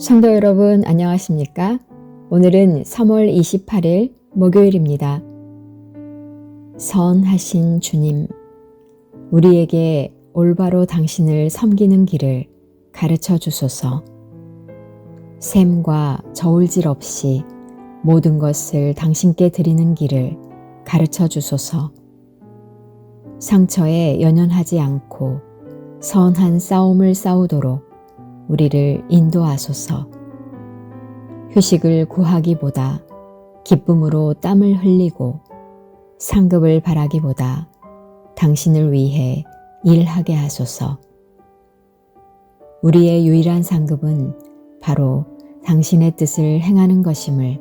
성도 여러분 안녕하십니까? 오늘은 3월 28일 목요일입니다. 선하신 주님, 우리에게 올바로 당신을 섬기는 길을 가르쳐 주소서. 샘과 저울질 없이 모든 것을 당신께 드리는 길을 가르쳐 주소서. 상처에 연연하지 않고 선한 싸움을 싸우도록 우리를 인도하소서. 휴식을 구하기보다 기쁨으로 땀을 흘리고 상급을 바라기보다 당신을 위해 일하게 하소서. 우리의 유일한 상급은 바로 당신의 뜻을 행하는 것임을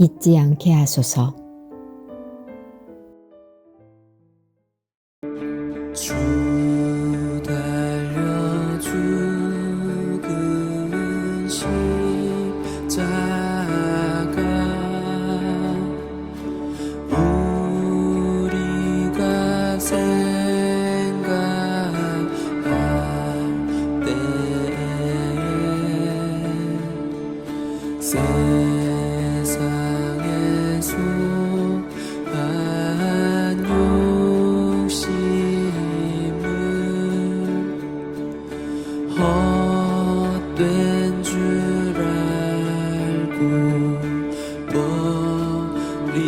잊지 않게 하소서. 주 달려 죽은 십자가 우리가 생각할 때에 세상의 수많은 욕심을 헛된 줄 알고 버리네.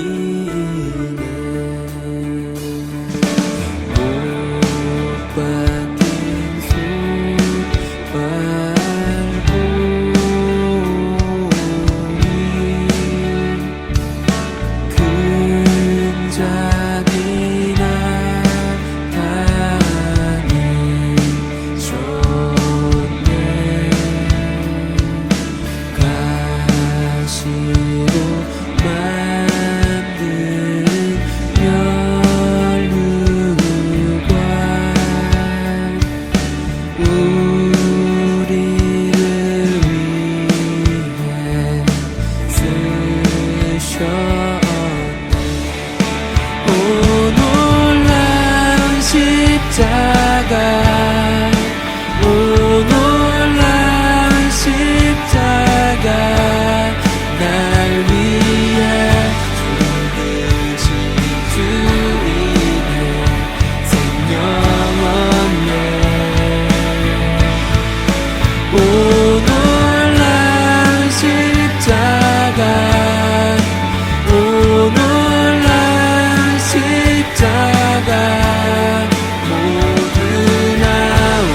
못 박힌 숫발보리 근자니 가시로 만든 멸루관 우리를 위해 쓰셨네. 오 놀라운 십자가, 오 놀라운 십자가, 날 위해 죽으신 주님의 생명 없네. 오 놀라운 십자가, 오 놀라운 십자가, 모두 나와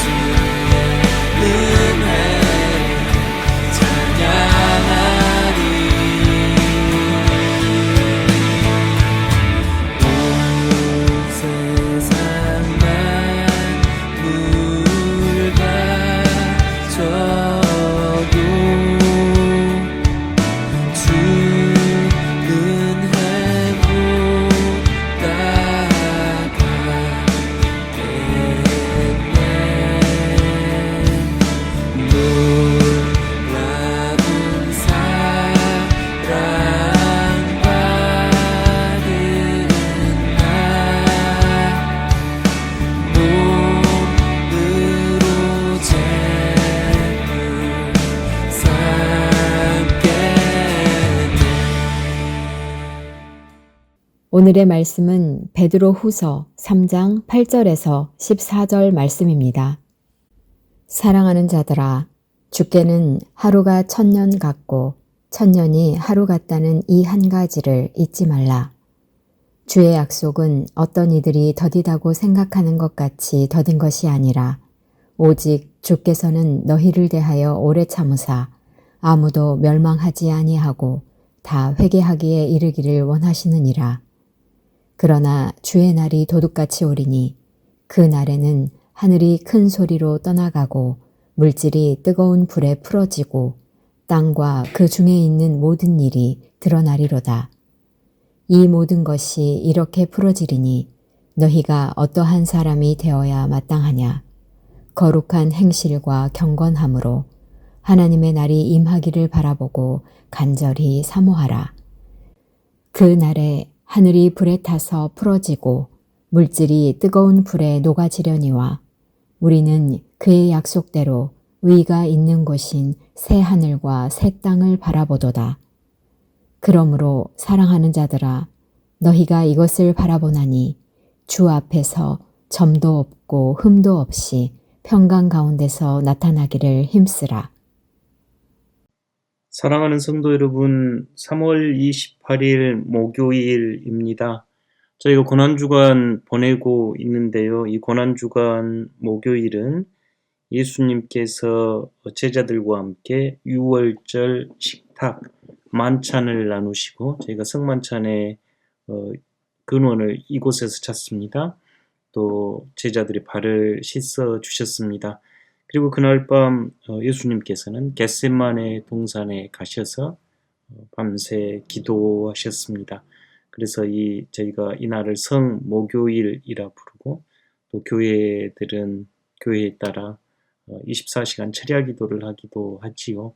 주의 은혜 찬양하리. 온 세상 만물 가져도 주 은혜보다 가겠네. 놀라운 사랑받은 나 몸으로 재물 삼겠네. 오늘의 말씀은 베드로후서 3장 8절에서 14절 말씀입니다. 사랑하는 자들아, 주께는 하루가 1000년 같고 1000년이 하루 같다는 이 한 가지를 잊지 말라. 주의 약속은 어떤 이들이 더디다고 생각하는 것 같이 더딘 것이 아니라 오직 주께서는 너희를 대하여 오래 참으사 아무도 멸망하지 아니하고 다 회개하기에 이르기를 원하시느니라. 그러나 주의 날이 도둑같이 오리니 그 날에는 하늘이 큰 소리로 떠나가고 물질이 뜨거운 불에 풀어지고 땅과 그 중에 있는 모든 일이 드러나리로다. 이 모든 것이 이렇게 풀어지리니 너희가 어떠한 사람이 되어야 마땅하냐. 거룩한 행실과 경건함으로 하나님의 날이 임하기를 바라보고 간절히 사모하라. 그 날에 하늘이 불에 타서 풀어지고 물질이 뜨거운 불에 녹아지려니와 우리는 그의 약속대로 위가 있는 곳인 새 하늘과 새 땅을 바라보도다. 그러므로 사랑하는 자들아, 너희가 이것을 바라보나니 주 앞에서 점도 없고 흠도 없이 평강 가운데서 나타나기를 힘쓰라. 사랑하는 성도 여러분, 3월 28일 목요일입니다. 저희가 고난주간 보내고 있는데요. 이 고난주간 목요일은 예수님께서 제자들과 함께 유월절 식탁 만찬을 나누시고 저희가 성만찬의 근원을 이곳에서 찾습니다. 또 제자들이 발을 씻어 주셨습니다. 그리고 그날 밤 예수님께서는 겟세마네 동산에 가셔서 밤새 기도하셨습니다. 그래서 저희가 이날을 성목요일이라 부르고 또 교회들은 교회에 따라 24시간 철야 기도를 하기도 하지요.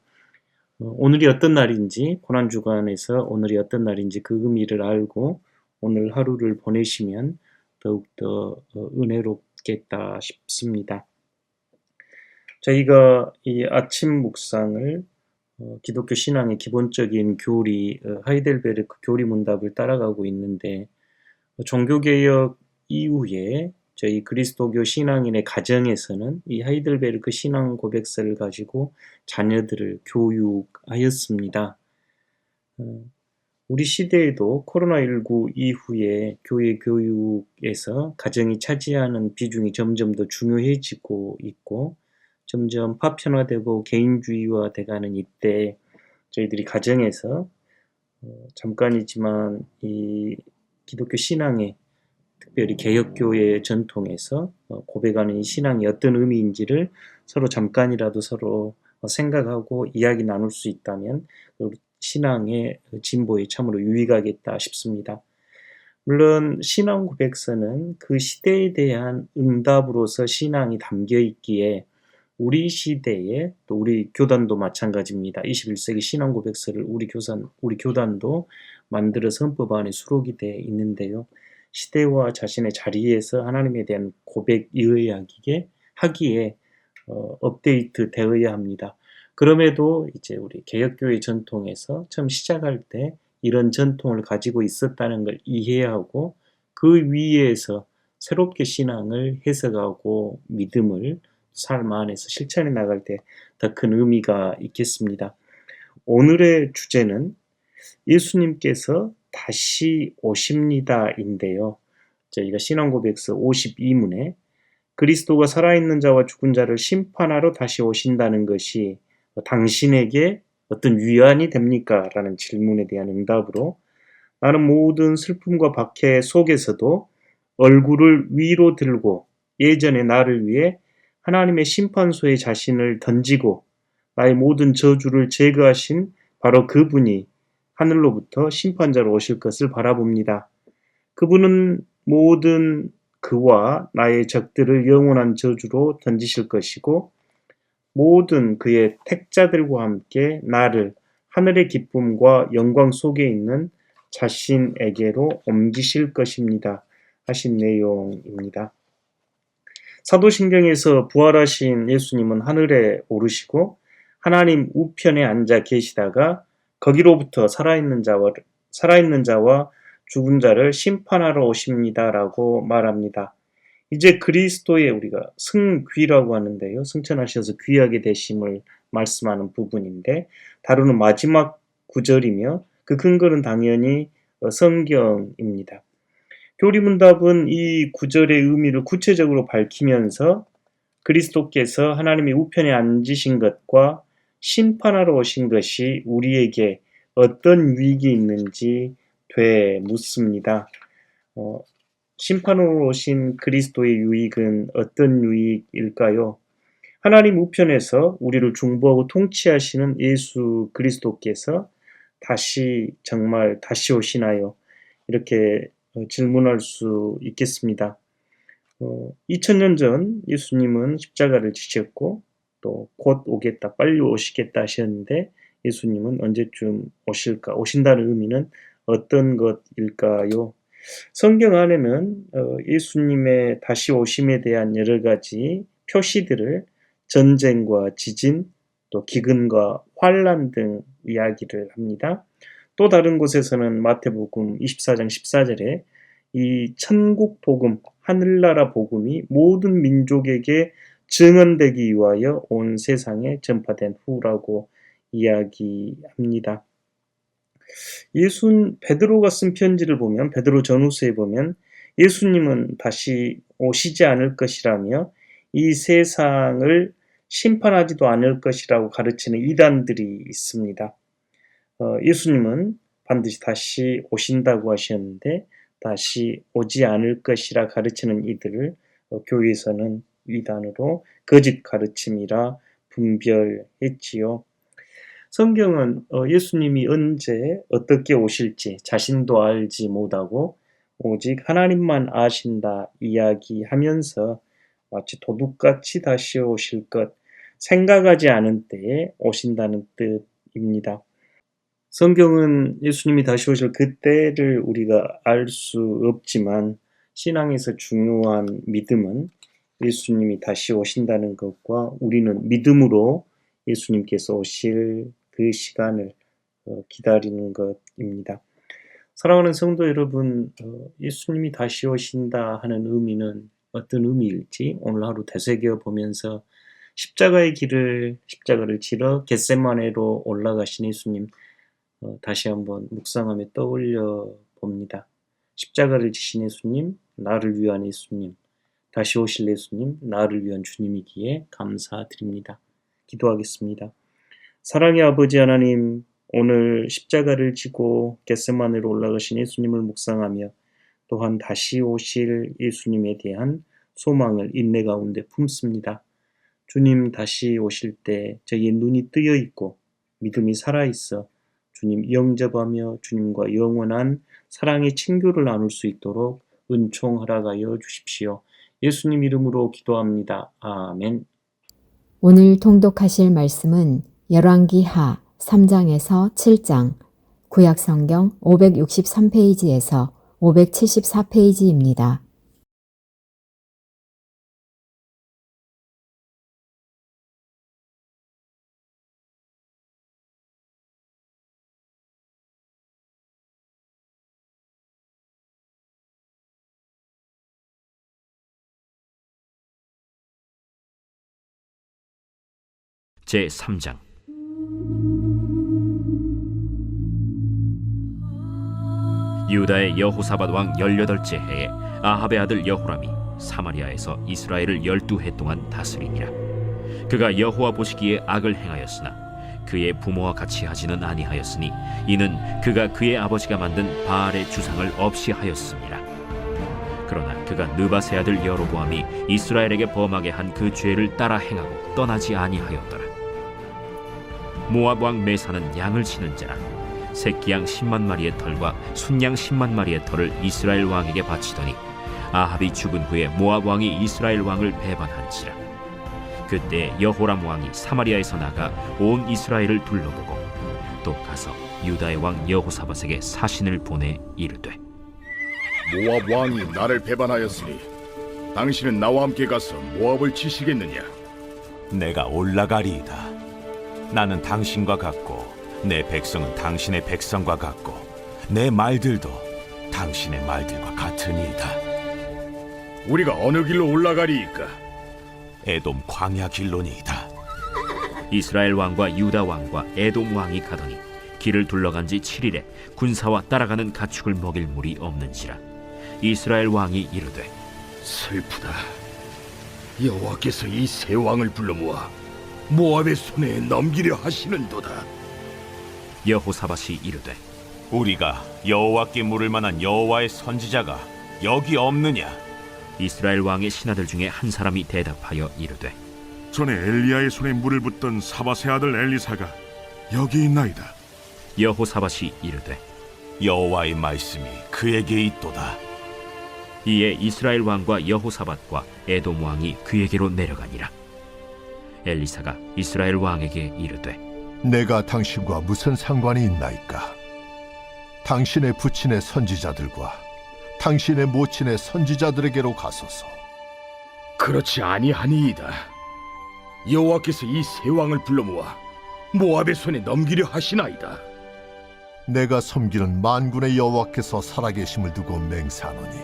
오늘이 어떤 날인지, 고난주간에서 오늘이 어떤 날인지 그 의미를 알고 오늘 하루를 보내시면 더욱더 은혜롭겠다 싶습니다. 저희가 이 아침 묵상을 기독교 신앙의 기본적인 교리, 하이델베르크 교리 문답을 따라가고 있는데, 종교개혁 이후에 저희 그리스도교 신앙인의 가정에서는 이 하이델베르크 신앙 고백서를 가지고 자녀들을 교육하였습니다. 우리 시대에도 코로나19 이후에 교회 교육에서 가정이 차지하는 비중이 점점 더 중요해지고 있고 점점 파편화되고 개인주의화 돼가는 이때 저희들이 가정에서 잠깐이지만 이 기독교 신앙의 특별히 개혁교회의 전통에서 고백하는 이 신앙이 어떤 의미인지를 서로 잠깐이라도 서로 생각하고 이야기 나눌 수 있다면 신앙의 진보에 참으로 유익하겠다 싶습니다. 물론 신앙 고백서는 그 시대에 대한 응답으로서 신앙이 담겨 있기에 우리 시대에 또 우리 교단도 마찬가지입니다. 21세기 신앙 고백서를 우리 교단도 만들어서 헌법 안에 수록이 되어 있는데요. 시대와 자신의 자리에서 하나님에 대한 고백이어야 하기에 업데이트 되어야 합니다. 그럼에도 이제 우리 개혁교회 전통에서 처음 시작할 때 이런 전통을 가지고 있었다는 걸 이해해야 하고 그 위에서 새롭게 신앙을 해석하고 믿음을 삶 안에서 실천해 나갈 때 더 큰 의미가 있겠습니다. 오늘의 주제는 예수님께서 다시 오십니다인데요. 저희가 신앙고백서 52문에 그리스도가 살아있는 자와 죽은 자를 심판하러 다시 오신다는 것이 당신에게 어떤 위안이 됩니까? 라는 질문에 대한 응답으로 나는 모든 슬픔과 박해 속에서도 얼굴을 위로 들고 예전의 나를 위해 하나님의 심판소에 자신을 던지고 나의 모든 저주를 제거하신 바로 그분이 하늘로부터 심판자로 오실 것을 바라봅니다. 그분은 모든 그와 나의 적들을 영원한 저주로 던지실 것이고 모든 그의 택자들과 함께 나를 하늘의 기쁨과 영광 속에 있는 자신에게로 옮기실 것입니다. 하신 내용입니다. 사도신경에서 부활하신 예수님은 하늘에 오르시고 하나님 우편에 앉아 계시다가 거기로부터 살아있는 자와 죽은 자를 심판하러 오십니다라고 말합니다. 이제 그리스도의 우리가 승귀라고 하는데요. 승천하셔서 귀하게 되심을 말씀하는 부분인데 다루는 마지막 구절이며 그 근거는 당연히 성경입니다. 교리문답은 이 구절의 의미를 구체적으로 밝히면서 그리스도께서 하나님의 우편에 앉으신 것과 심판하러 오신 것이 우리에게 어떤 유익이 있는지 되묻습니다. 심판으로 오신 그리스도의 유익은 어떤 유익일까요? 하나님 우편에서 우리를 중보하고 통치하시는 예수 그리스도께서 정말 다시 오시나요? 이렇게 질문할 수 있겠습니다. 2000년 전 예수님은 십자가를 지셨고 또 곧 오겠다, 빨리 오시겠다 하셨는데 예수님은 언제쯤 오실까? 오신다는 의미는 어떤 것일까요? 성경 안에는 예수님의 다시 오심에 대한 여러 가지 표시들을 전쟁과 지진, 또 기근과 환란 등 이야기를 합니다. 또 다른 곳에서는 마태복음 24장 14절에 이 천국 복음, 하늘나라 복음이 모든 민족에게 증언되기 위하여 온 세상에 전파된 후라고 이야기합니다. 베드로가 쓴 편지를 보면, 베드로 전후서에 보면 예수님은 다시 오시지 않을 것이라며 이 세상을 심판하지도 않을 것이라고 가르치는 이단들이 있습니다. 예수님은 반드시 다시 오신다고 하셨는데 다시 오지 않을 것이라 가르치는 이들을 교회에서는 이단으로 거짓 가르침이라 분별했지요. 성경은 예수님이 언제 어떻게 오실지 자신도 알지 못하고 오직 하나님만 아신다 이야기하면서 마치 도둑같이 다시 오실 것, 생각하지 않은 때에 오신다는 뜻입니다. 성경은 예수님이 다시 오실 그때를 우리가 알 수 없지만 신앙에서 중요한 믿음은 예수님이 다시 오신다는 것과 우리는 믿음으로 예수님께서 오실 그 시간을 기다리는 것입니다. 사랑하는 성도 여러분, 예수님이 다시 오신다 하는 의미는 어떤 의미일지 오늘 하루 되새겨 보면서 십자가를 지러 겟세마네로 올라가신 예수님 다시 한번 묵상하며 떠올려 봅니다. 십자가를 지신 예수님, 나를 위한 예수님, 다시 오실 예수님, 나를 위한 주님이기에 감사드립니다. 기도하겠습니다. 사랑의 아버지 하나님, 오늘 십자가를 지고 겟세마네로 올라가신 예수님을 묵상하며 또한 다시 오실 예수님에 대한 소망을 인내 가운데 품습니다. 주님 다시 오실 때 저희의 눈이 뜨여 있고 믿음이 살아있어 주님 영접하며 주님과 영원한 사랑의 친교를 나눌 수 있도록 은총 허락하여 주십시오. 예수님 이름으로 기도합니다. 아멘. 오늘 통독하실 말씀은 열왕기하 3장에서 7장, 구약성경 563페이지에서 574페이지입니다. 제3장 유다의 여호사밧 왕 18째 해에 아합의 아들 여호람이 사마리아에서 이스라엘을 12해 동안 다스리니라. 그가 여호와 보시기에 악을 행하였으나 그의 부모와 같이 하지는 아니하였으니 이는 그가 그의 아버지가 만든 바알의 주상을 없이 하였습니다. 그러나 그가 느밧의 아들 여로보암이 이스라엘에게 범하게 한 그 죄를 따라 행하고 떠나지 아니하였더라. 모압 왕 메사는 양을 치는지라 새끼양 10만 마리의 털과 순양 10만 마리의 털을 이스라엘 왕에게 바치더니 아합이 죽은 후에 모압 왕이 이스라엘 왕을 배반한지라. 그때 여호람 왕이 사마리아에서 나가 온 이스라엘을 둘러보고 또 가서 유다의 왕 여호사밧에게 사신을 보내 이르되 모압 왕이 나를 배반하였으니 당신은 나와 함께 가서 모압을 치시겠느냐? 내가 올라가리이다. 나는 당신과 같고 내 백성은 당신의 백성과 같고 내 말들도 당신의 말들과 같으니이다. 우리가 어느 길로 올라가리이까? 에돔 광야 길로니이다. 이스라엘 왕과 유다 왕과 에돔 왕이 가더니 길을 둘러간 지 7일에 군사와 따라가는 가축을 먹일 물이 없는지라. 이스라엘 왕이 이르되 슬프다. 여호와께서 이 세 왕을 불러 모아 모압의 손에 넘기려 하시는도다. 여호사밧이 이르되 우리가 여호와께 물을 만한 여호와의 선지자가 여기 없느냐? 이스라엘 왕의 신하들 중에 한 사람이 대답하여 이르되 전에 엘리야의 손에 물을 붓던 사밧의 아들 엘리사가 여기 있나이다. 여호사밧이 이르되 여호와의 말씀이 그에게 있도다. 이에 이스라엘 왕과 여호사밧과 에돔 왕이 그에게로 내려가니라. 엘리사가 이스라엘 왕에게 이르되 내가 당신과 무슨 상관이 있나이까? 당신의 부친의 선지자들과 당신의 모친의 선지자들에게로 가소서. 그렇지 아니하니이다. 여호와께서 이 세 왕을 불러 모아 모압의 손에 넘기려 하시나이다. 내가 섬기는 만군의 여호와께서 살아계심을 두고 맹세하노니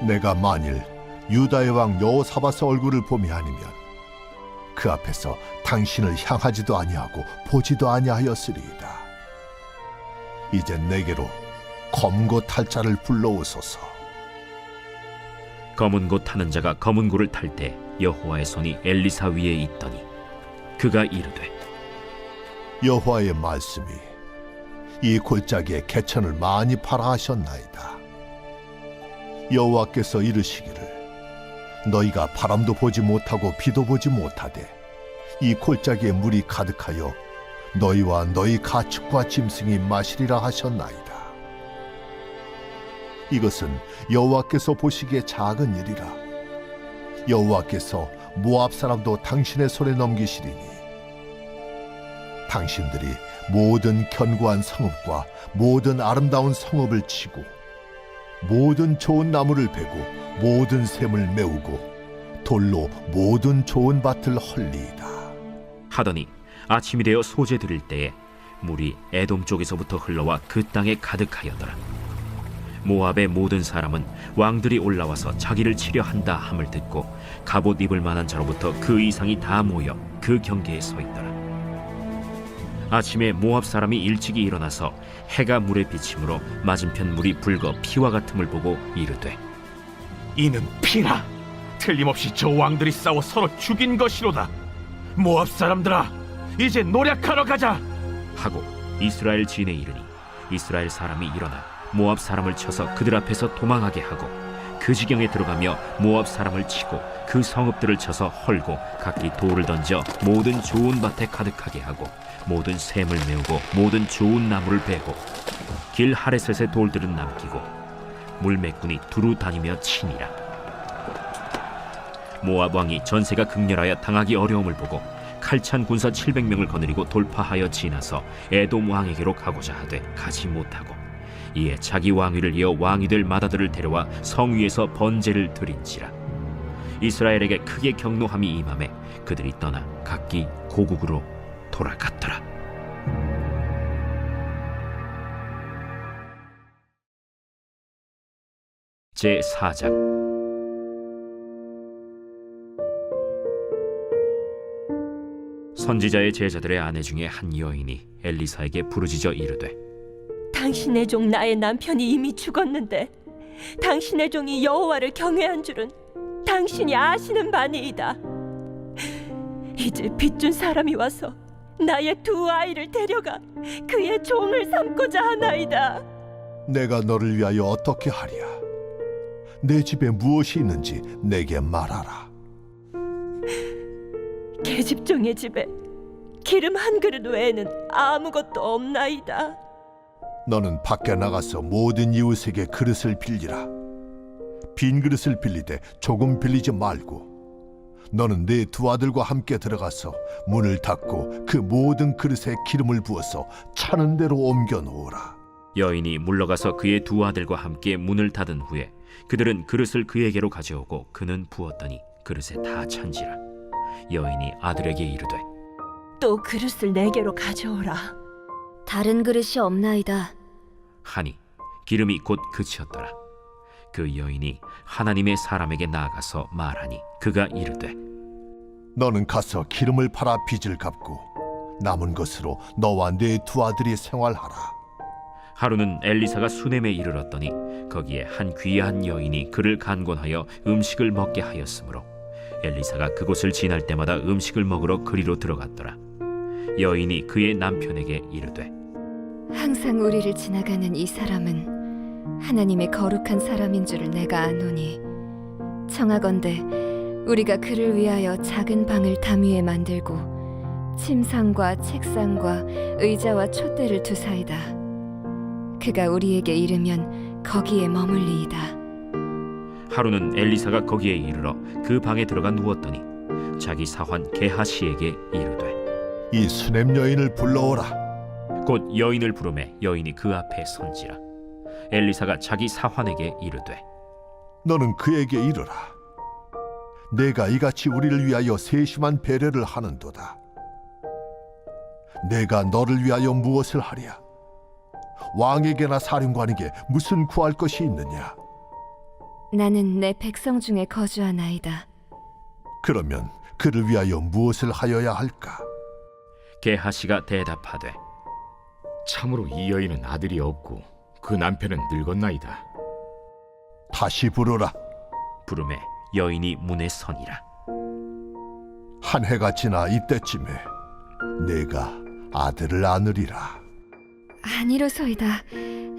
내가 만일 유다의 왕 여호사밧의 얼굴을 봄이 아니면 그 앞에서 당신을 향하지도 아니하고 보지도 아니하였으리이다. 이제 내게로 검고 탈 자를 불러오소서. 검은 고 타는 자가 검은 고를 탈 때 여호와의 손이 엘리사 위에 있더니 그가 이르되 여호와의 말씀이 이 골짜기에 개천을 많이 팔아 하셨나이다. 여호와께서 이르시기를 너희가 바람도 보지 못하고 비도 보지 못하되 이 골짜기에 물이 가득하여 너희와 너희 가축과 짐승이 마시리라 하셨나이다. 이것은 여호와께서 보시기에 작은 일이라. 여호와께서 모압 사람도 당신의 손에 넘기시리니 당신들이 모든 견고한 성읍과 모든 아름다운 성읍을 치고 모든 좋은 나무를 베고 모든 샘을 메우고 돌로 모든 좋은 밭을 헐리이다. 하더니 아침이 되어 소재 드릴 때에 물이 에돔 쪽에서부터 흘러와 그 땅에 가득하였더라. 모압의 모든 사람은 왕들이 올라와서 자기를 치려 한다 함을 듣고 갑옷 입을 만한 자로부터 그 이상이 다 모여 그 경계에 서 있더라. 아침에 모압 사람이 일찍이 일어나서 해가 물에 비침으로 맞은편 물이 붉어 피와 같음을 보고 이르되 이는 피라. 틀림없이 저 왕들이 싸워 서로 죽인 것이로다. 모압 사람들아, 이제 노력하러 가자. 하고 이스라엘 진에 이르니 이스라엘 사람이 일어나 모압 사람을 쳐서 그들 앞에서 도망하게 하고 그 지경에 들어가며 모압 사람을 치고 그 성읍들을 쳐서 헐고 각기 돌을 던져 모든 좋은 밭에 가득하게 하고 모든 샘을 메우고 모든 좋은 나무를 베고 길 하레셋의 돌들은 남기고 물매꾼이 두루 다니며 치니라. 모압 왕이 전세가 극렬하여 당하기 어려움을 보고 칼찬 군사 700명을 거느리고 돌파하여 지나서 에돔 왕에게로 가고자 하되 가지 못하고 이에 자기 왕위를 이어 왕이 될 맏아들을 데려와 성 위에서 번제를 드린지라. 이스라엘에게 크게 경노함이 임하매 그들이 떠나 각기 고국으로 돌아갔더라. 제4장. 선지자의 제자들의 아내 중에 한 여인이 엘리사에게 부르짖어 이르되 당신의 종 나의 남편이 이미 죽었는데 당신의 종이 여호와를 경외한 줄은 당신이 아시는 바니이다. 이제 빚준 사람이 와서 나의 두 아이를 데려가 그의 종을 삼고자 하나이다. 내가 너를 위하여 어떻게 하랴? 내 집에 무엇이 있는지 내게 말하라. 계집종의 집에 기름 한 그릇 외에는 아무것도 없나이다. 너는 밖에 나가서 모든 이웃에게 그릇을 빌리라. 빈 그릇을 빌리되 조금 빌리지 말고 너는 네 두 아들과 함께 들어가서 문을 닫고 그 모든 그릇에 기름을 부어서 차는 대로 옮겨 놓으라. 여인이 물러가서 그의 두 아들과 함께 문을 닫은 후에 그들은 그릇을 그에게로 가져오고 그는 부었더니 그릇에 다 찬지라. 여인이 아들에게 이르되 또 그릇을 내게로 가져오라. 다른 그릇이 없나이다. 하니 기름이 곧 그치었더라. 그 여인이 하나님의 사람에게 나아가서 말하니 그가 이르되 너는 가서 기름을 팔아 빚을 갚고 남은 것으로 너와 네 두 아들이 생활하라. 하루는 엘리사가 수넴에 이르렀더니 거기에 한 귀한 여인이 그를 간곤하여 음식을 먹게 하였으므로 엘리사가 그곳을 지날 때마다 음식을 먹으러 그리로 들어갔더라. 여인이 그의 남편에게 이르되 항상 우리를 지나가는 이 사람은 하나님의 거룩한 사람인 줄을 내가 아노니 청하건대 우리가 그를 위하여 작은 방을 담 위에 만들고 침상과 책상과 의자와 촛대를 두사이다. 그가 우리에게 이르면 거기에 머물리이다. 하루는 엘리사가 거기에 이르러 그 방에 들어가 누웠더니 자기 사환 게하시에게 이르되 이 수넴 여인을 불러오라. 곧 여인을 부르매 여인이 그 앞에 선지라. 엘리사가 자기 사환에게 이르되 너는 그에게 이르라. 내가 이같이 우리를 위하여 세심한 배려를 하는도다. 내가 너를 위하여 무엇을 하랴? 왕에게나 사령관에게 무슨 구할 것이 있느냐? 나는 내 백성 중에 거주하나이다. 그러면 그를 위하여 무엇을 하여야 할까? 게하시가 대답하되 참으로 이 여인은 아들이 없고 그 남편은 늙었나이다. 다시 부르라. 부름에 여인이 문에 서니라. 한 해가 지나 이때쯤에 내가 아들을 안으리라. 아니로소이다.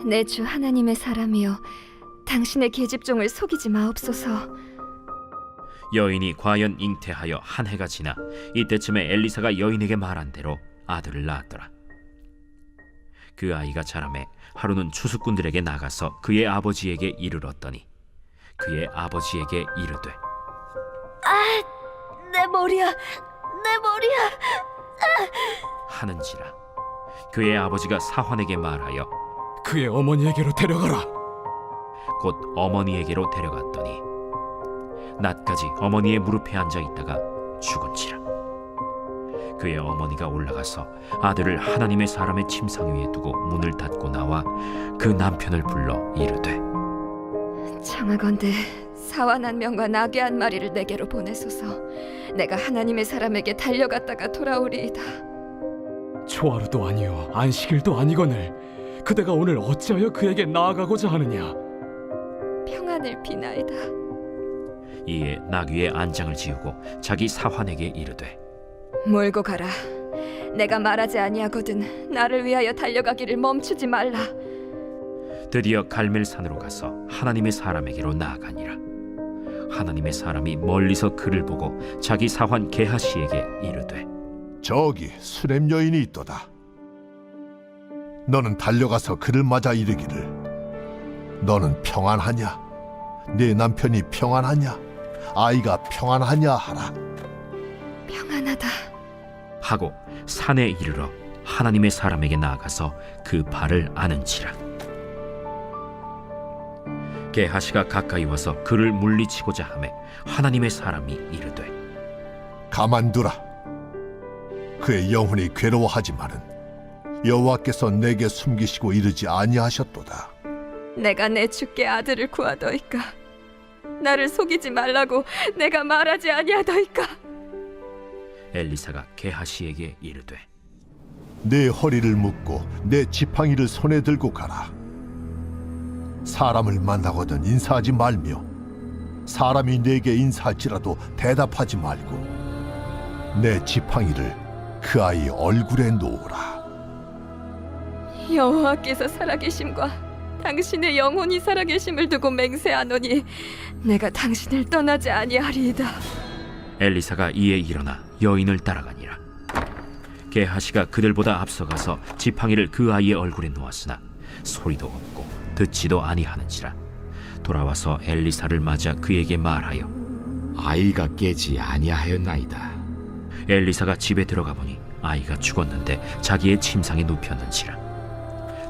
내 주 하나님의 사람이여, 당신의 계집종을 속이지 마옵소서. 여인이 과연 잉태하여 한 해가 지나 이때쯤에 엘리사가 여인에게 말한 대로 아들을 낳았더라. 그 아이가 자라매 하루는 추수꾼들에게 나가서 그의 아버지에게 이르렀더니 그의 아버지에게 이르되 내 머리야, 내 머리야. 하는지라. 그의 아버지가 사환에게 말하여 그의 어머니에게로 데려가라. 곧 어머니에게로 데려갔더니 낮까지 어머니의 무릎에 앉아 있다가 죽은지라. 그의 어머니가 올라가서 아들을 하나님의 사람의 침상 위에 두고 문을 닫고 나와 그 남편을 불러 이르되 청하건대 사완 한 명과 나귀 한 마리를 내게로 보내소서. 내가 하나님의 사람에게 달려갔다가 돌아오리이다. 초하루도 아니요 안식일도 아니거늘 그대가 오늘 어찌하여 그에게 나아가고자 하느냐? 평안을 비나이다. 이에 나귀의 안장을 지우고 자기 사환에게 이르되 몰고 가라. 내가 말하지 아니하거든 나를 위하여 달려가기를 멈추지 말라. 드디어 갈멜산으로 가서 하나님의 사람에게로 나아가니라. 하나님의 사람이 멀리서 그를 보고 자기 사환 게하시에게 이르되 저기 수렘 여인이 있도다. 너는 달려가서 그를 맞아 이르기를 너는 평안하냐? 네 남편이 평안하냐? 아이가 평안하냐 하라. 평안하다 하고 산에 이르러 하나님의 사람에게 나아가서 그 발을 아는지라. 게하시가 가까이 와서 그를 물리치고자 하매 하나님의 사람이 이르되 가만두라. 그의 영혼이 괴로워하지만은 여호와께서 내게 숨기시고 이르지 아니하셨도다. 내가 내 주께 아들을 구하더이까. 나를 속이지 말라고 내가 말하지 아니하더이까. 엘리사가 게하시에게 이르되 내 허리를 묶고 내 지팡이를 손에 들고 가라. 사람을 만나거든 인사하지 말며 사람이 내게 인사할지라도 대답하지 말고 내 지팡이를 그 아이 얼굴에 놓으라. 여호와께서 살아계심과 당신의 영혼이 살아계심을 두고 맹세하노니 내가 당신을 떠나지 아니하리이다. 엘리사가 이에 일어나 여인을 따라가니라. 게하시가 그들보다 앞서가서 지팡이를 그 아이의 얼굴에 놓았으나 소리도 없고 듣지도 아니하는지라. 돌아와서 엘리사를 맞아 그에게 말하여 아이가 깨지 아니하였나이다. 엘리사가 집에 들어가 보니 아이가 죽었는데 자기의 침상에 눕혔는지라.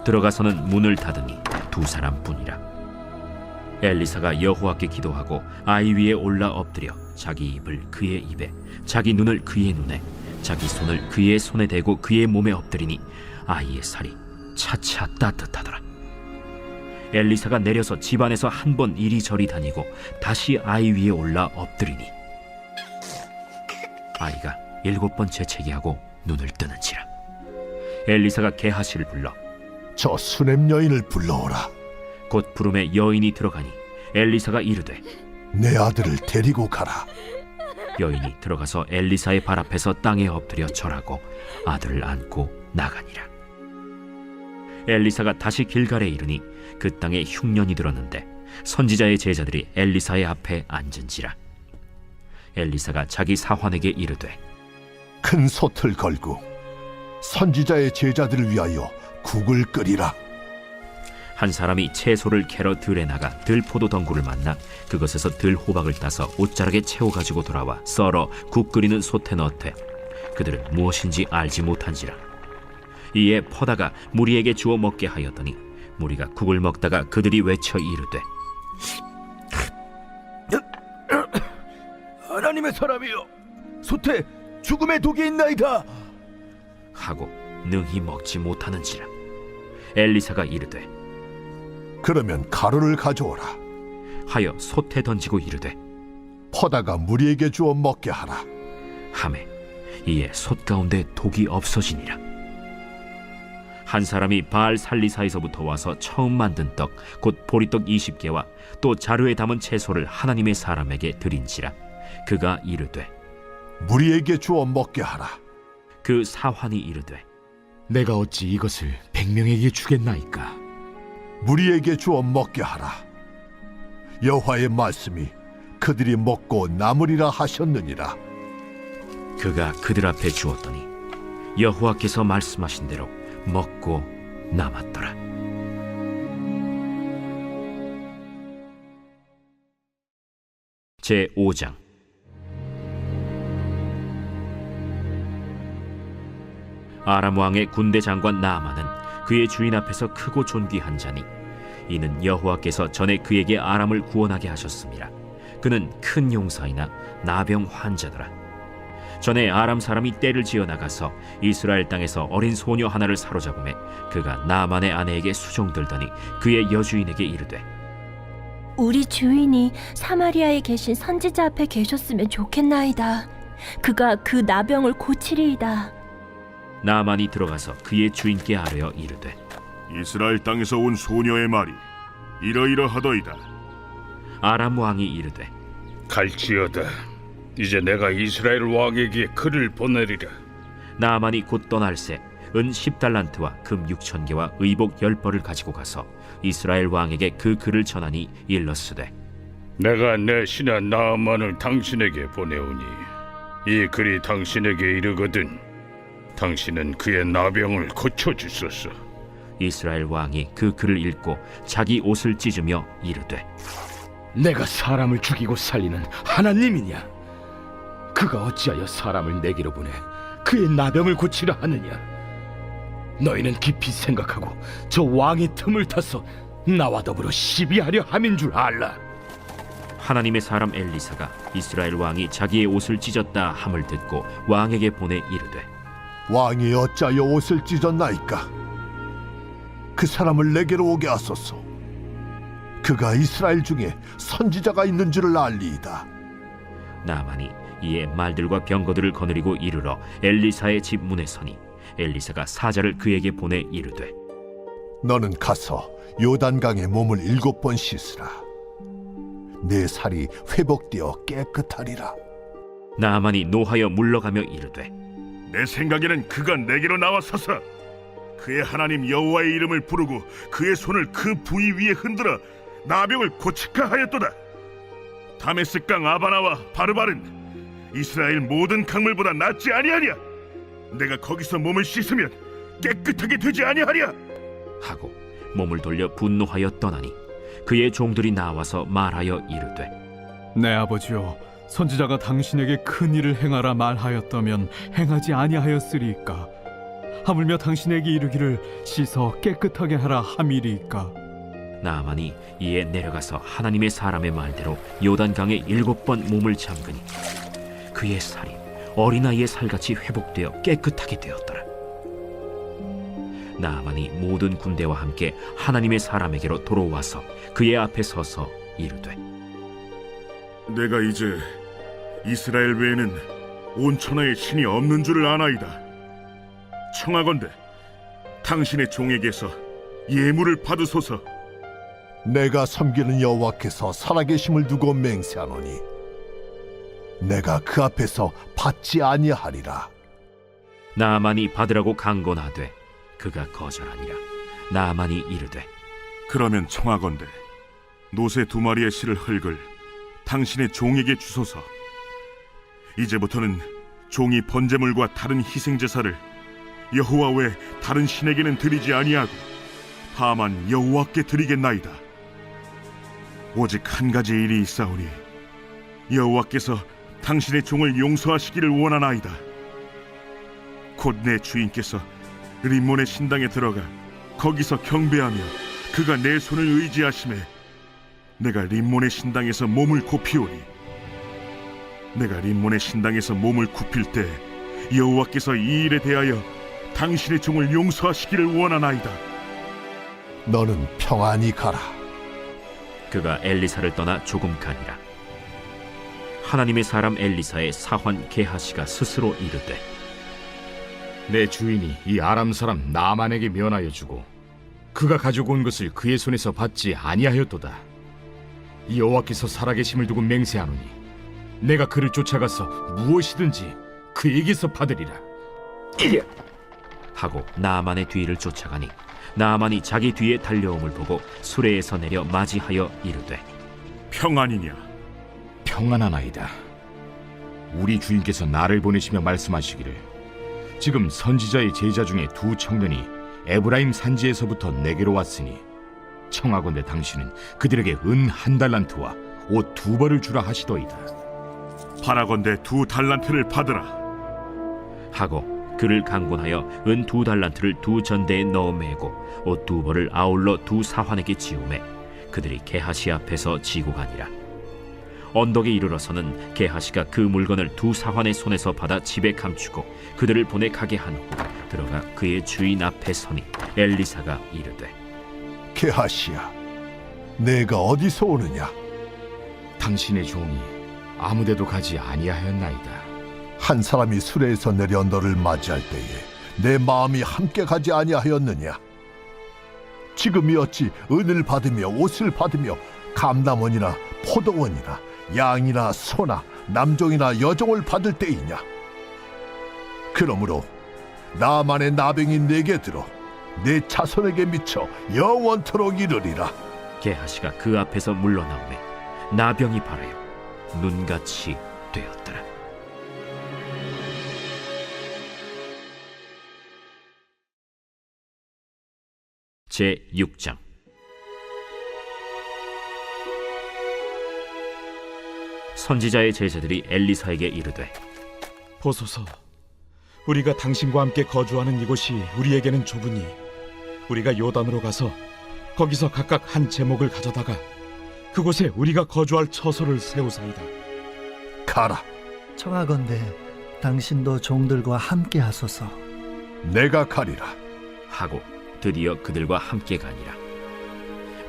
들어가서는 문을 닫으니 두 사람뿐이라. 엘리사가 여호와께 기도하고 아이 위에 올라 엎드려 자기 입을 그의 입에 자기 눈을 그의 눈에 자기 손을 그의 손에 대고 그의 몸에 엎드리니 아이의 살이 차차 따뜻하더라. 엘리사가 내려서 집안에서 한 번 이리저리 다니고 다시 아이 위에 올라 엎드리니 아이가 7번 재채기하고 눈을 뜨는지라. 엘리사가 게하시를 불러 저 수렘 여인을 불러오라. 곧 부름에 여인이 들어가니 엘리사가 이르되 내 아들을 데리고 가라. 여인이 들어가서 엘리사의 발 앞에서 땅에 엎드려 절하고 아들을 안고 나가니라. 엘리사가 다시 길갈에 이르니 그 땅에 흉년이 들었는데 선지자의 제자들이 엘리사의 앞에 앉은지라. 엘리사가 자기 사환에게 이르되 큰 솥을 걸고 선지자의 제자들을 위하여 국을 끓이라. 한 사람이 채소를 캐러 들에 나가 들포도 덩굴을 만나 그것에서 들호박을 따서 옷자락에 채워가지고 돌아와 썰어 국 끓이는 솥에 넣되 그들은 무엇인지 알지 못한지라. 이에 퍼다가 무리에게 주어 먹게 하였더니 무리가 국을 먹다가 그들이 외쳐 이르되 하나님의 사람이여, 솥에 죽음의 독이 있나이다 하고 능히 먹지 못하는지라. 엘리사가 이르되 그러면 가루를 가져오라. 하여 솥에 던지고 이르되 퍼다가 무리에게 주어 먹게 하라. 하매 이에 솥 가운데 독이 없어지니라. 한 사람이 바알 살리사에서부터 와서 처음 만든 떡 곧 보리떡 20개와 또 자루에 담은 채소를 하나님의 사람에게 드린지라. 그가 이르되 무리에게 주어 먹게 하라. 그 사환이 이르되 내가 어찌 이것을 100명에게 주겠나이까? 무리에게 주어 먹게 하라. 여호와의 말씀이 그들이 먹고 남으리라 하셨느니라. 그가 그들 앞에 주었더니 여호와께서 말씀하신 대로 먹고 남았더라. 제 5장. 아람 왕의 군대 장관 나아만은 그의 주인 앞에서 크고 존귀한 자니 이는 여호와께서 전에 그에게 아람을 구원하게 하셨습니다. 그는 큰 용사이나 나병 환자더라. 전에 아람 사람이 떼를 지어 나가서 이스라엘 땅에서 어린 소녀 하나를 사로잡음에 그가 나아만의 아내에게 수종들더니 그의 여주인에게 이르되 우리 주인이 사마리아에 계신 선지자 앞에 계셨으면 좋겠나이다. 그가 그 나병을 고치리이다. 나아만이 들어가서 그의 주인께 아뢰어 이르되 이스라엘 땅에서 온 소녀의 말이 이러이러하더이다. 아람 왕이 이르되 갈지어다. 이제 내가 이스라엘 왕에게 글을 보내리라. 나아만이 곧 떠날새 은 10달란트와 금 6,000개와 의복 10벌을 가지고 가서 이스라엘 왕에게 그 글을 전하니 일렀으되 내가 내 신하 나아만을 당신에게 보내오니 이 글이 당신에게 이르거든 당신은 그의 나병을 고쳐주소서. 이스라엘 왕이 그 글을 읽고 자기 옷을 찢으며 이르되 내가 사람을 죽이고 살리는 하나님이냐? 그가 어찌하여 사람을 내게로 보내 그의 나병을 고치라 하느냐? 너희는 깊이 생각하고 저 왕의 틈을 타서 나와 더불어 시비하려 함인 줄 알라. 하나님의 사람 엘리사가 이스라엘 왕이 자기의 옷을 찢었다 함을 듣고 왕에게 보내 이르되 왕이 어찌하여 옷을 찢었나이까? 그 사람을 내게로 오게 하소서. 그가 이스라엘 중에 선지자가 있는 줄을 알리이다. 나아만이 이에 말들과 병거들을 거느리고 이르러 엘리사의 집 문에 서니 엘리사가 사자를 그에게 보내 이르되 너는 가서 요단강에 몸을 7번 씻으라. 내 살이 회복되어 깨끗하리라. 나아만이 노하여 물러가며 이르되 내 생각에는 그가 내게로 나와서서 그의 하나님 여호와의 이름을 부르고 그의 손을 그 부위 위에 흔들어 나병을 고치카 하였도다. 다메스강 아바나와 바르바른 이스라엘 모든 강물보다 낫지 아니하랴. 내가 거기서 몸을 씻으면 깨끗하게 되지 아니하랴. 하고 몸을 돌려 분노하여 떠나니 그의 종들이 나와서 말하여 이르되 내 아버지여, 선지자가 당신에게 큰 일을 행하라 말하였다면 행하지 아니하였으리이까? 하물며 당신에게 이르기를 씻어 깨끗하게 하라 함이리이까? 나아만이 이에 내려가서 하나님의 사람의 말대로 요단강에 7번 몸을 잠그니 그의 살이 어린아이의 살같이 회복되어 깨끗하게 되었더라. 나아만이 모든 군대와 함께 하나님의 사람에게로 돌아와서 그의 앞에 서서 이르되 내가 이제 이스라엘 외에는 온 천하에 신이 없는 줄을 아나이다. 청하건대 당신의 종에게서 예물을 받으소서. 내가 섬기는 여호와께서 살아계심을 두고 맹세하노니 내가 그 앞에서 받지 아니하리라. 나아만이 받으라고 강권하되 그가 거절하니라. 나아만이 이르되 그러면 청하건대 노새 2마리의 실을 흙을 당신의 종에게 주소서. 이제부터는 종이 번제물과 다른 희생제사를 여호와 외 다른 신에게는 드리지 아니하고 다만 여호와께 드리겠나이다. 오직 한 가지 일이 있사오니 여호와께서 당신의 종을 용서하시기를 원하나이다. 곧 내 주인께서 림몬의 신당에 들어가 거기서 경배하며 그가 내 손을 의지하심에 내가 림몬의 신당에서 몸을 굽히오니 내가 림몬의 신당에서 몸을 굽힐 때 여호와께서 이 일에 대하여 당신의 종을 용서하시기를 원하나이다. 너는 평안히 가라. 그가 엘리사를 떠나 조금 가니라. 하나님의 사람 엘리사의 사환 게하시가 스스로 이르되 내 주인이 이 아람 사람 나만에게 면하여 주고 그가 가지고 온 것을 그의 손에서 받지 아니하였도다. 이 여호와께서 살아계심을 두고 맹세하노니 내가 그를 쫓아가서 무엇이든지 그에게서 받으리라. 하고 나아만의 뒤를 쫓아가니 나아만이 자기 뒤에 달려옴을 보고 수레에서 내려 맞이하여 이르되 평안이냐? 평안하나이다. 우리 주인께서 나를 보내시며 말씀하시기를 지금 선지자의 제자 중에 두 청년이 에브라임 산지에서부터 내게로 왔으니 청하건대 당신은 그들에게 은 1달란트와 옷 2벌을 주라 하시더이다. 바라건대 2달란트를 받으라. 하고 그를 강권하여 은 2달란트를 2전대에 넣어 매고 옷 2벌을 아울러 2사환에게 지우매 그들이 게하시 앞에서 지고 가니라. 언덕에 이르러서는 게하시가 그 물건을 2사환의 손에서 받아 집에 감추고 그들을 보내 가게 한 후 들어가 그의 주인 앞에 서니 엘리사가 이르되 게하시야, 내가 어디서 오느냐? 당신의 종이 아무데도 가지 아니하였나이다. 한 사람이 수레에서 내려 너를 맞이할 때에 내 마음이 함께 가지 아니하였느냐? 지금이 어찌 은을 받으며 옷을 받으며 감남원이나 포도원이나 양이나 소나 남종이나 여종을 받을 때이냐? 그러므로 나만의 나병이 내게 들어 내 자손에게 미쳐 영원토록 이르리라. 게하시가 그 앞에서 물러나오매 나병이 발하여 눈같이 되었더라. 제6장. 선지자의 제자들이 엘리사에게 이르되 보소서, 우리가 당신과 함께 거주하는 이곳이 우리에게는 좁으니 우리가 요단으로 가서 거기서 각각 한 제목을 가져다가 그곳에 우리가 거주할 처소를 세우사이다. 가라. 청하건대 당신도 종들과 함께 하소서. 내가 가리라. 하고 드디어 그들과 함께 가니라.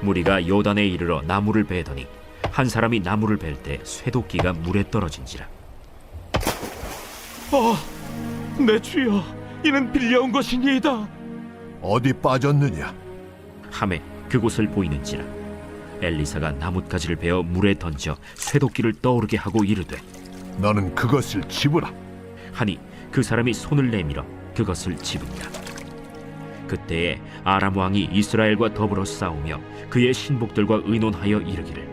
무리가 요단에 이르러 나무를 베더니 한 사람이 나무를 벨 때 쇠도끼가 물에 떨어진지라. 내 주여, 이는 빌려온 것이니이다. 어디 빠졌느냐? 함에 그곳을 보이는지라. 엘리사가 나뭇가지를 베어 물에 던져 쇠도끼를 떠오르게 하고 이르되 너는 그것을 집으라. 하니 그 사람이 손을 내밀어 그것을 집으니라. 그때에 아람 왕이 이스라엘과 더불어 싸우며 그의 신복들과 의논하여 이르기를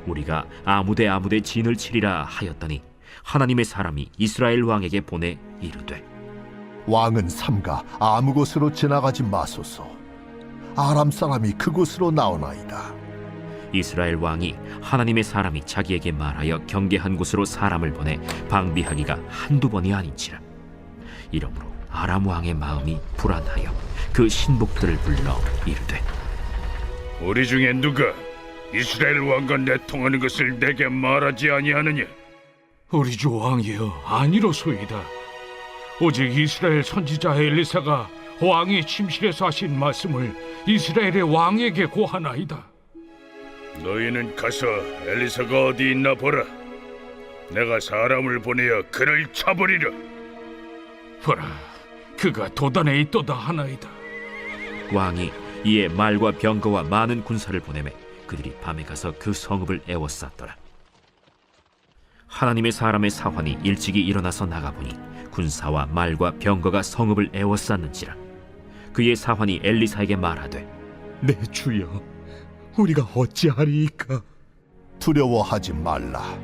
우리가 아무데 진을 치리라 하였더니 하나님의 사람이 이스라엘 왕에게 보내 이르되 왕은 삼가 아무 곳으로 지나가지 마소서. 아람 사람이 그곳으로 나오나이다. 이스라엘 왕이 하나님의 사람이 자기에게 말하여 경계한 곳으로 사람을 보내 방비하기가 한두 번이 아닌지라. 이러므로 아람 왕의 마음이 불안하여 그 신복들을 불러 이르되 우리 중에 누가 이스라엘 왕과 내통하는 것을 내게 말하지 아니하느냐? 우리 주 왕이여, 아니로소이다. 오직 이스라엘 선지자 엘리사가 왕이 침실에서 하신 말씀을 이스라엘의 왕에게 고하나이다. 너희는 가서 엘리사가 어디 있나 보라. 내가 사람을 보내어 그를 쳐버리라. 보라, 그가 도단에 있도다 하나이다. 왕이 이에 말과 병거와 많은 군사를 보내매 그들이 밤에 가서 그 성읍을 에워쌌더라. 하나님의 사람의 사환이 일찍이 일어나서 나가보니 군사와 말과 병거가 성읍을 에워쌌는지라. 그의 사환이 엘리사에게 말하되 내 주여, 우리가 어찌하리이까? 두려워하지 말라.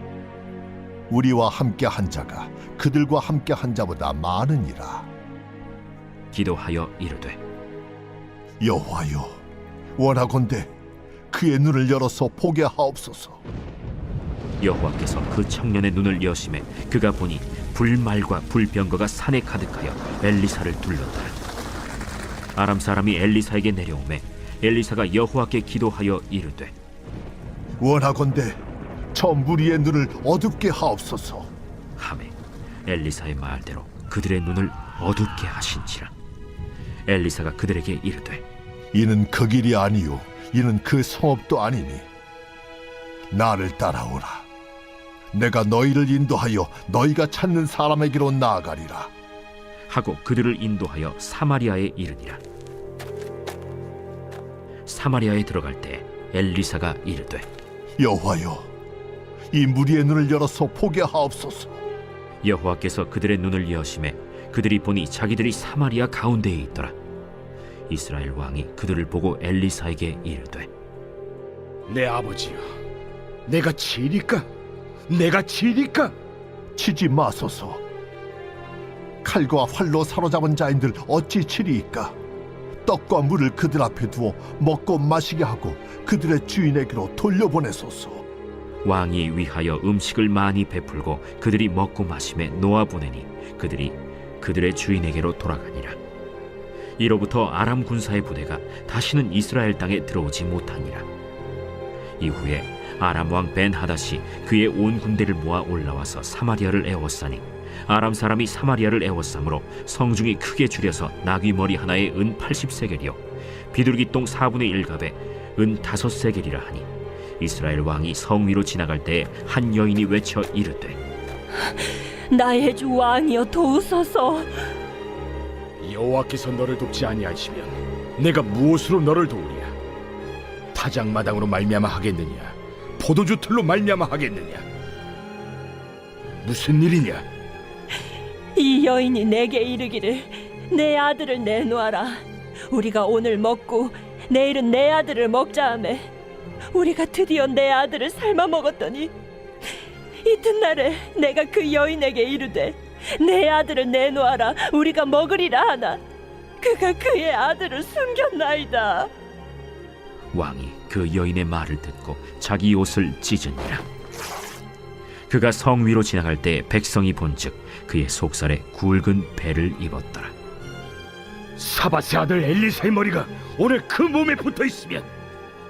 우리와 함께 한 자가 그들과 함께 한 자보다 많으니라. 기도하여 이르되 여호와여, 원하건대 그의 눈을 열어서 보게 하옵소서. 여호와께서 그 청년의 눈을 여심해 그가 보니 불말과 불병거가 산에 가득하여 엘리사를 둘렀더라. 아람 사람이 엘리사에게 내려오매 엘리사가 여호와께 기도하여 이르되 원하건대 저 무리의 눈을 어둡게 하옵소서. 하매 엘리사의 말대로 그들의 눈을 어둡게 하신지라. 엘리사가 그들에게 이르되 이는 그 길이 아니요 이는 그 성읍도 아니니 나를 따라오라. 내가 너희를 인도하여 너희가 찾는 사람에게로 나아가리라. 하고 그들을 인도하여 사마리아에 이르니라. 사마리아에 들어갈 때 엘리사가 이르되 여호와여, 이 무리의 눈을 열어서 보게 하옵소서. 여호와께서 그들의 눈을 여심해 그들이 보니 자기들이 사마리아 가운데에 있더라. 이스라엘 왕이 그들을 보고 엘리사에게 이르되 내 아버지여, 내가 치리까? 내가 치리까? 치지 마소서. 칼과 활로 사로잡은 자인들 어찌 치리이까? 떡과 물을 그들 앞에 두어 먹고 마시게 하고 그들의 주인에게로 돌려보내소서. 왕이 위하여 음식을 많이 베풀고 그들이 먹고 마심에 놓아보내니 그들이 그들의 주인에게로 돌아가니라. 이로부터 아람 군사의 부대가 다시는 이스라엘 땅에 들어오지 못하니라. 이후에 아람 왕 벤하닷이 그의 온 군대를 모아 올라와서 사마리아를 에워싸니 아람 사람이 사마리아를 에워싸므로 성중이 크게 줄여서 나귀 머리 하나에 은 80세겔이요 비둘기 똥 4분의 1갑에 은 5세겔이라 하니 이스라엘 왕이 성 위로 지나갈 때에 한 여인이 외쳐 이르되 나의 주 왕이여 도우소서. 여호와께서 너를 돕지 아니하시면 내가 무엇으로 너를 도우랴? 타작마당으로 말미암아 하겠느냐? 포도주 틀로 말미암아 하겠느냐? 무슨 일이냐? 이 여인이 내게 이르기를 내 아들을 내놓아라. 우리가 오늘 먹고 내일은 내 아들을 먹자 하매 우리가 드디어 내 아들을 삶아 먹었더니 이튿날에 내가 그 여인에게 이르되 내 아들을 내놓아라 우리가 먹으리라 하나 그가 그의 아들을 숨겼나이다. 왕이 그 여인의 말을 듣고 자기 옷을 찢으니라. 그가 성 위로 지나갈 때 백성이 본즉 그의 속살에 굵은 배를 입었더라. 사밧의 아들 엘리사의 머리가 오늘 그 몸에 붙어 있으면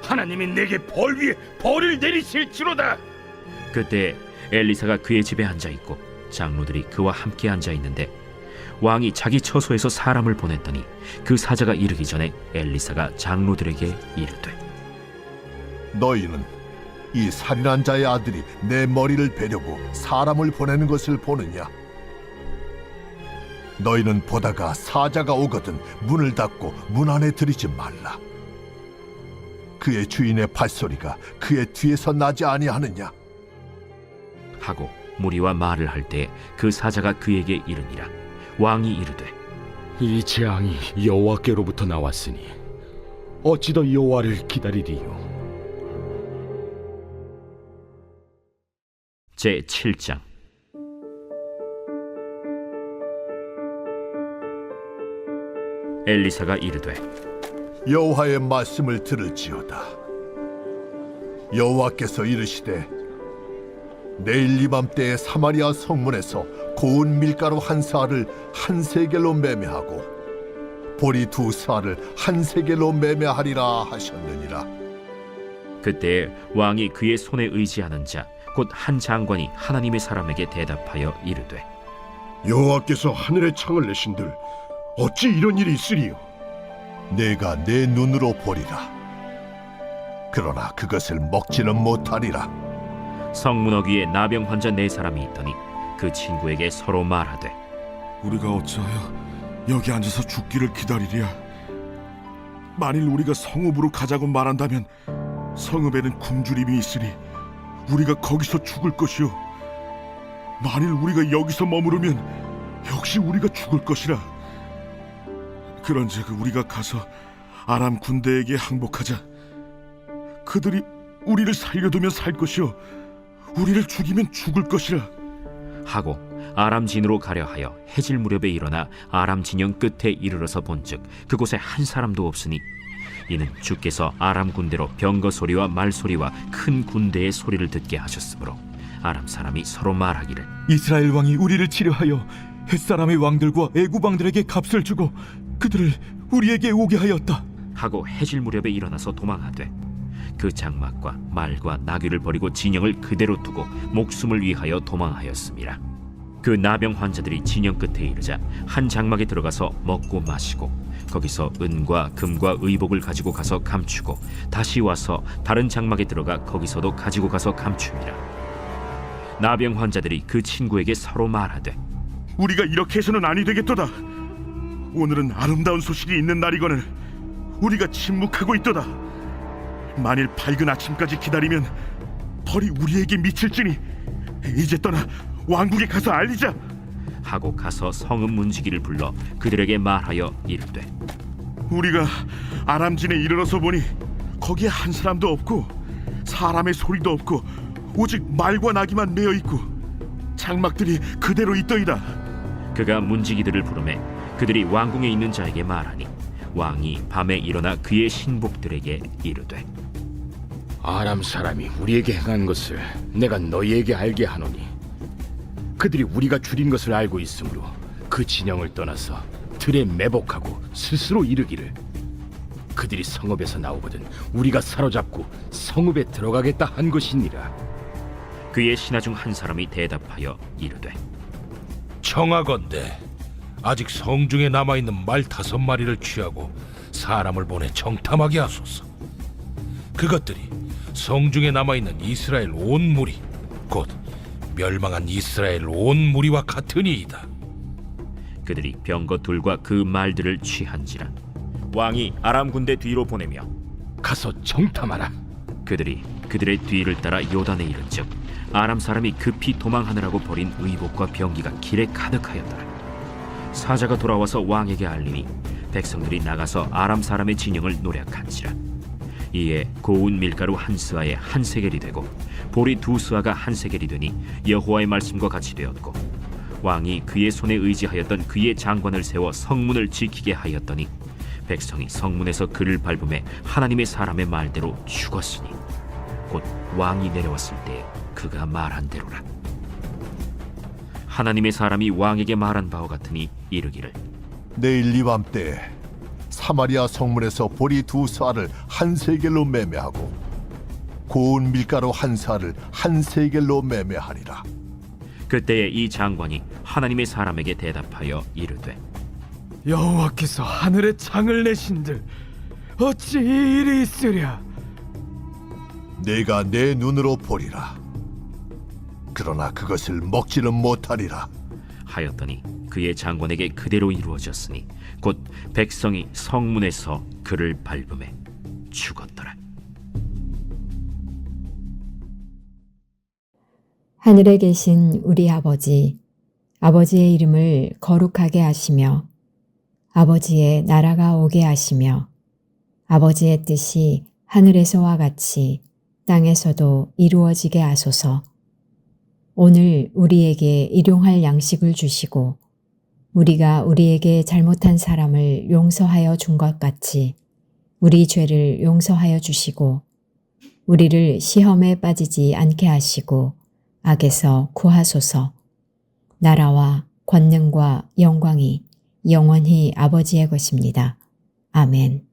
하나님이 내게 벌 위에 벌을 내리실지로다. 그때 엘리사가 그의 집에 앉아 있고 장로들이 그와 함께 앉아 있는데 왕이 자기 처소에서 사람을 보냈더니 그 사자가 이르기 전에 엘리사가 장로들에게 이르되 너희는 이 살인한 자의 아들이 내 머리를 베려고 사람을 보내는 것을 보느냐? 너희는 보다가 사자가 오거든 문을 닫고 문 안에 들이지 말라. 그의 주인의 발소리가 그의 뒤에서 나지 아니하느냐? 하고 무리와 말을 할 때 그 사자가 그에게 이르니라. 왕이 이르되 이 재앙이 여호와께로부터 나왔으니 어찌 더 여호와를 기다리리요? 제7장. 엘리사가 이르되 여호와의 말씀을 들을지어다. 여호와께서 이르시되 내일 이맘때에 사마리아 성문에서 고운 밀가루 한 사알을 한 세겔로 매매하고 보리 2사알을 한 세겔로 매매하리라 하셨느니라. 그때 왕이 그의 손에 의지하는 자 곧 한 장관이 하나님의 사람에게 대답하여 이르되 여호와께서 하늘의 창을 내신들 어찌 이런 일이 있으리요? 내가 내 눈으로 보리라. 그러나 그것을 먹지는 못하리라. 성문허 위에 나병 환자 4사람이 있더니 그 친구에게 서로 말하되 우리가 어찌하여 여기 앉아서 죽기를 기다리랴? 만일 우리가 성읍으로 가자고 말한다면 성읍에는 굶주림이 있으니 우리가 거기서 죽을 것이요 만일 우리가 여기서 머무르면 역시 우리가 죽을 것이라. 그런즉 우리가 가서 아람 군대에게 항복하자. 그들이 우리를 살려두면 살 것이요 우리를 죽이면 죽을 것이라. 하고 아람 진으로 가려 하여 해질 무렵에 일어나 아람 진영 끝에 이르러서 본즉 그곳에 한 사람도 없으니 이는 주께서 아람 군대로 병거 소리와 말 소리와 큰 군대의 소리를 듣게 하셨으므로 아람 사람이 서로 말하기를 이스라엘 왕이 우리를 치려하여 햇사람의 왕들과 애굽 왕들에게 값을 주고 그들을 우리에게 오게 하였다 하고 해질 무렵에 일어나서 도망하되 그 장막과 말과 나귀를 버리고 진영을 그대로 두고 목숨을 위하여 도망하였습니다. 그 나병 환자들이 진영 끝에 이르자 한 장막에 들어가서 먹고 마시고 거기서 은과 금과 의복을 가지고 가서 감추고 다시 와서 다른 장막에 들어가 거기서도 가지고 가서 감춥니다. 나병 환자들이 그 친구에게 서로 말하되 우리가 이렇게 해서는 아니 되겠도다. 오늘은 아름다운 소식이 있는 날이거늘 우리가 침묵하고 있도다. 만일 밝은 아침까지 기다리면 벌이 우리에게 미칠지니 이제 떠나 왕국에 가서 알리자 하고 가서 성읍 문지기를 불러 그들에게 말하여 이르되 우리가 아람진에 이르러서 보니 거기에 한 사람도 없고 사람의 소리도 없고 오직 말과 나귀만 메어 있고 장막들이 그대로 있더이다. 그가 문지기들을 부르매 그들이 왕궁에 있는 자에게 말하니 왕이 밤에 일어나 그의 신복들에게 이르되 아람 사람이 우리에게 행한 것을 내가 너희에게 알게 하노니 그들이 우리가 줄인 것을 알고 있으므로 그 진영을 떠나서 들에 매복하고 스스로 이르기를 그들이 성읍에서 나오거든 우리가 사로잡고 성읍에 들어가겠다 한 것이니라. 그의 신하 중 한 사람이 대답하여 이르되 청하건대 아직 성중에 남아있는 말 5마리를 취하고 사람을 보내 정탐하게 하소서. 그것들이 성중에 남아있는 이스라엘 온 무리 곧 멸망한 이스라엘 온 무리와 같으니이다. 그들이 병거 둘과 그 말들을 취한지라 왕이 아람 군대 뒤로 보내며 가서 정탐하라. 그들이 그들의 뒤를 따라 요단에 이른즉 아람 사람이 급히 도망하느라고 버린 의복과 병기가 길에 가득하였더라. 사자가 돌아와서 왕에게 알리니 백성들이 나가서 아람 사람의 진영을 노략한지라. 이에 고운 밀가루 한 스아에 한 세겔이 되고 보리 2스아가 한 세겔이 되니 여호와의 말씀과 같이 되었고 왕이 그의 손에 의지하였던 그의 장관을 세워 성문을 지키게 하였더니 백성이 성문에서 그를 밟음에 하나님의 사람의 말대로 죽었으니 곧 왕이 내려왔을 때 그가 말한 대로라. 하나님의 사람이 왕에게 말한 바와 같으니 이르기를 내일 이밤때 사마리아 성문에서 보리 2스아를 한 세겔로 매매하고 고운 밀가루 한 스아를 한 세겔로 매매하리라. 그때에 이 장관이 하나님의 사람에게 대답하여 이르되 여호와께서 하늘에 창을 내신들 어찌 이 일이 있으랴. 내가 내 눈으로 보리라. 그러나 그것을 먹지는 못하리라 하였더니 그의 장관에게 그대로 이루어졌으니 곧 백성이 성문에서 그를 밟음에 죽었더라. 하늘에 계신 우리 아버지, 아버지의 이름을 거룩하게 하시며 아버지의 나라가 오게 하시며 아버지의 뜻이 하늘에서와 같이 땅에서도 이루어지게 하소서. 오늘 우리에게 일용할 양식을 주시고 우리가 우리에게 잘못한 사람을 용서하여 준 것 같이 우리 죄를 용서하여 주시고 우리를 시험에 빠지지 않게 하시고 악에서 구하소서. 나라와 권능과 영광이 영원히 아버지의 것입니다. 아멘.